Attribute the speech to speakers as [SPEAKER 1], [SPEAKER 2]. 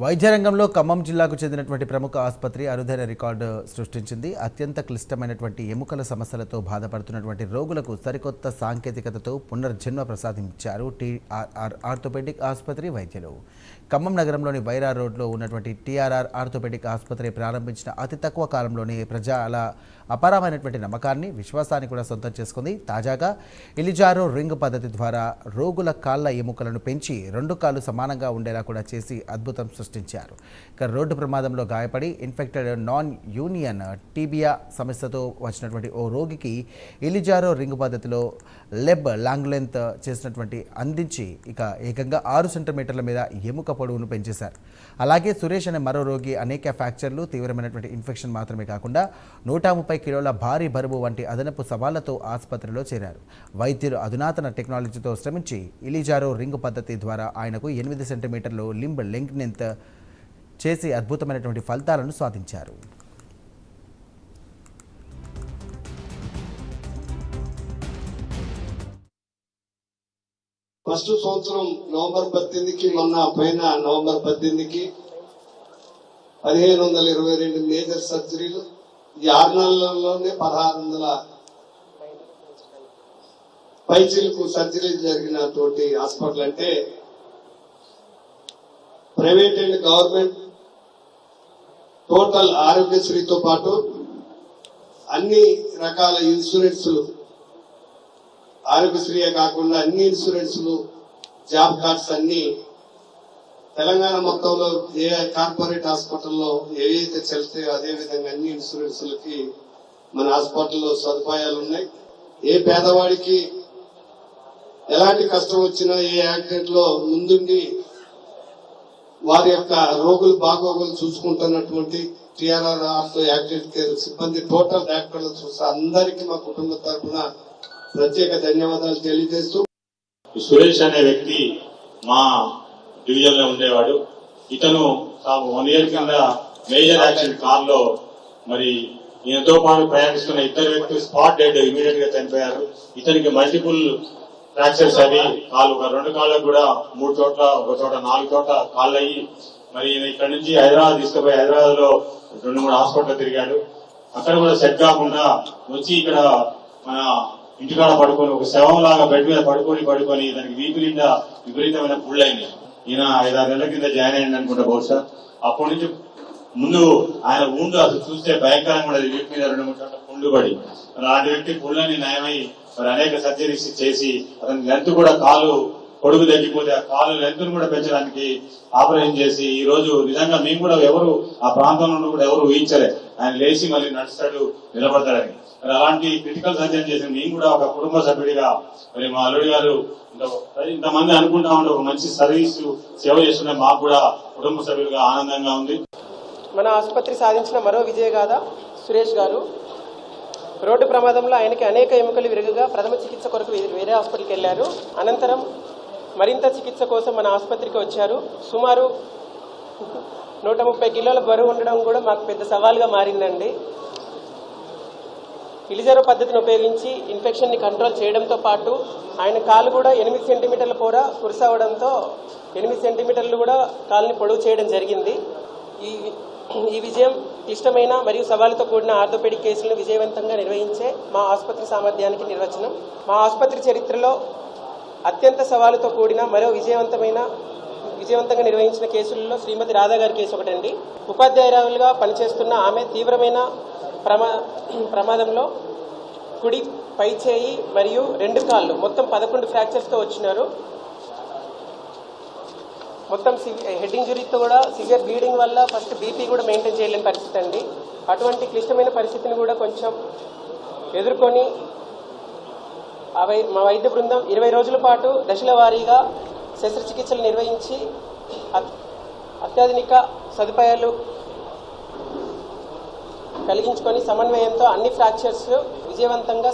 [SPEAKER 1] వైద్య రంగంలో ఖమ్మం జిల్లాకు చెందినటువంటి ప్రముఖ ఆసుపత్రి అరుదైన రికార్డు సృష్టించింది. అత్యంత క్లిష్టమైనటువంటి ఎముకల సమస్యలతో బాధపడుతున్నటువంటి రోగులకు సరికొత్త సాంకేతికతతో పునర్జన్మ ప్రసాదించారు టీఆర్ఆర్ ఆర్థోపెడిక్ ఆసుపత్రి వైద్యులు. ఖమ్మం నగరంలోని వైరా రోడ్లో ఉన్నటువంటి టీఆర్ఆర్ ఆర్థోపెడిక్ ఆసుపత్రి ప్రారంభించిన అతి తక్కువ కాలంలోనే ప్రజల అపారమైనటువంటి నమ్మకాన్ని, విశ్వాసాన్ని కూడా సొంతం చేసుకుంది. తాజాగా ఇలిజారో రింగ్ పద్ధతి ద్వారా రోగుల కాళ్ల ఎముకలను పెంచి రెండు కాళ్లు సమానంగా ఉండేలా కూడా చేసి అద్భుతం సృష్టించారు. ఇక రోడ్డు ప్రమాదంలో గాయపడి ఇన్ఫెక్టెడ్ నాన్ యూనియన్ టీబియా సమస్యతో వచ్చినటువంటి ఓ రోగికి ఇలిజారో రింగ్ పద్ధతిలో లెబ్ లాంగ్ లెంత్ చేసినటువంటి అందించి ఇక ఏకంగా 6 సెంటీమీటర్ల మీద ఎముక పొడవును పెంచేశారు. అలాగే సురేష్ అనే మరో రోగి అనేక ఫ్రాక్చర్లు, తీవ్రమైనటువంటి ఇన్ఫెక్షన్ మాత్రమే కాకుండా 130 కిలోల భారీ బరువు వంటి అదనపు సవాళ్లతో ఆసుపత్రిలో చేరారు. వైద్యులు అధునాతన టెక్నాలజీతో శ్రమించి ఇలిజారో రింగ్ పద్ధతి ద్వారా ఆయనకు 8 సెంటీమీటర్లు లింబ్ లెంగ్త్ చేసి అద్భుతమైనటువంటి ఫలితాలను సాధించారు.
[SPEAKER 2] ఫస్ట్ సంవత్సరం నవంబర్ 18కి, మొన్న పోయిన నవంబర్ 18కి 1522 మేజర్ సర్జరీలు, ఈ 6 నెలల్లోనే 1600 పైచిలకు సర్జరీలు జరిగిన తోటి హాస్పిటల్ అంటే ప్రైవేట్ అండ్ గవర్నమెంట్ టోటల్ ఆరోగ్యశ్రీతో పాటు అన్ని రకాల ఇన్సూరెన్సులు, ఆరోగ్యశ్రీయే కాకుండా అన్ని ఇన్సూరెన్సులు, జాబ్ కార్డ్స్ అన్ని తెలంగాణ మొత్తంలో ఏ కార్పొరేట్ హాస్పిటల్లో ఏవైతే చెల్తాయో అదే విధంగా అన్ని ఇన్సూరెన్సులకి మన హాస్పిటల్లో సదుపాయాలు ఉన్నాయి. ఏ పేదవాడికి ఎలాంటి కష్టం వచ్చినా ఏ యాక్సిడెంట్ లో ముందుండి వారి యొక్క రోగులు బాగోగులు చూసుకుంటున్నటువంటి టీఆర్ఆర్ ఆర్థో యాక్సిడెంట్ కేర్ సిబ్బంది, టోటల్ డాక్టర్లు చూసి అందరికీ మా కుటుంబ తరఫున ప్రత్యేక ధన్యవాదాలు తెలియజేస్తూ,
[SPEAKER 3] సురేష్ అనే వ్యక్తి మా డివిజన్ లో ఉండేవాడు. ఇతను 1 ఇయర్ కింద మేజర్ యాక్సిడెంట్ కార్ లో మరి ఈయనతో పాటు ప్రయాణిస్తున్న 2 వ్యక్తులు స్పాట్ డెడ్ ఇమీడియట్ గా చనిపోయారు. ఇతనికి మల్టిపుల్ ఫ్రాక్చర్స్ అవి, కాళ్ళు 2 కాళ్ళకు కూడా 3 చోట్ల, 1 చోట 4 చోట్ల కాళ్ళు అయ్యి మరి ఈయన ఇక్కడ నుంచి హైదరాబాద్ తీసుకుపోయి హైదరాబాద్ లో 2-3 హాస్పిటల్ తిరిగాడు. అక్కడ కూడా సెట్ కాకుండా వచ్చి ఇక్కడ మన ఇంటికాడ పడుకొని ఒక శవం లాగా బెడ్ మీద పడుకొని దానికి వీపు నిండా విపరీతమైన పుళ్ళైంది. ఈయన 5-6 నెలల కింద జాయిన్ అయ్యింది అనుకుంటా బహుశా. అప్పటి నుంచి ముందు ఆయన ఊండు అసలు చూస్తే భయంకరంగా ఉండదు, వీపు మీద 2-3 చోట్ల పుండ్లు పడి. అలాంటి వ్యక్తి పుళ్ళని నయమై మరి అనేక సర్జరీస్ చేసి అతని లెంత్ కూడా, కాలు పొడుగు తగ్గిపోతే ఆ కాలు లెంత్ కూడా పెంచడానికి ఆపరేషన్ చేసి ఈ రోజు నిజంగా మేము కూడా ఎవరు ఆ ప్రాంతంలో కూడా ఎవరు ఊహించలే ఆయన లేచి మళ్ళీ నడుస్తాడు, నిలబడతాడని. మరి అలాంటి క్రిటికల్ సర్జరీ చేసిన మేము కూడా ఒక కుటుంబ సభ్యుడిగా మరి మా అల్లుడి గారు ఇంతమంది అనుకుంటా ఉంటే ఒక మంచి సర్వీస్ సేవ చేస్తుంటే మాకు కూడా కుటుంబ సభ్యులుగా ఆనందంగా ఉంది.
[SPEAKER 4] మన ఆసుపత్రి సాధించిన మరో విజయగాథ సురేష్ గారు. రోడ్డు ప్రమాదంలో ఆయనకి అనేక ఎముకలు విరగగా ప్రథమ చికిత్స కొరకు వేరే హాస్పిటల్కి వెళ్లారు. అనంతరం మరింత చికిత్స కోసం మన ఆసుపత్రికి వచ్చారు. సుమారు 130 కిలోల బరువు ఉండడం కూడా మాకు పెద్ద సవాల్గా మారిందండి. ఇలిజారో పద్ధతిని ఉపయోగించి ఇన్ఫెక్షన్ ని కంట్రోల్ చేయడంతో పాటు ఆయన కాలు కూడా 8 సెంటీమీటర్ల పొర కురుసవడంతో 8 సెంటీమీటర్లు కూడా కాలుని పొడవు చేయడం జరిగింది. ఈ విజయం క్లిష్టమైన మరియు సవాలుతో కూడిన ఆర్థోపెడిక్ కేసులను విజయవంతంగా నిర్వహించే మా ఆసుపత్రి సామర్థ్యానికి నిర్వచనం. మా ఆసుపత్రి చరిత్రలో అత్యంత సవాలుతో కూడిన మరో విజయవంతంగా నిర్వహించిన కేసులలో శ్రీమతి రాధా గారి కేసు ఒకటండి. ఉపాధ్యాయురాలుగా పనిచేస్తున్న ఆమె తీవ్రమైన ప్రమాదంలో కుడి పై చేయి మరియు 2 కాళ్ళు మొత్తం 11 ఫ్రాక్చర్స్తో వచ్చినారు. మొత్తం హెడ్ ఇంజురీతో కూడా సివియర్ బ్లీడింగ్ వల్ల ఫస్ట్ బీపీ కూడా మెయింటైన్ చేయలేని పరిస్థితి అండి. అటువంటి క్లిష్టమైన పరిస్థితిని కూడా కొంచెం ఎదుర్కొని మా వైద్య బృందం 20 రోజుల పాటు దశల వారీగా శస్త్రచికిత్సలు నిర్వహించి అత్యాధునిక సదుపాయాలు కలిగించుకొని సమన్వయంతో అన్ని ఫ్రాక్చర్స్ విజయవంతంగా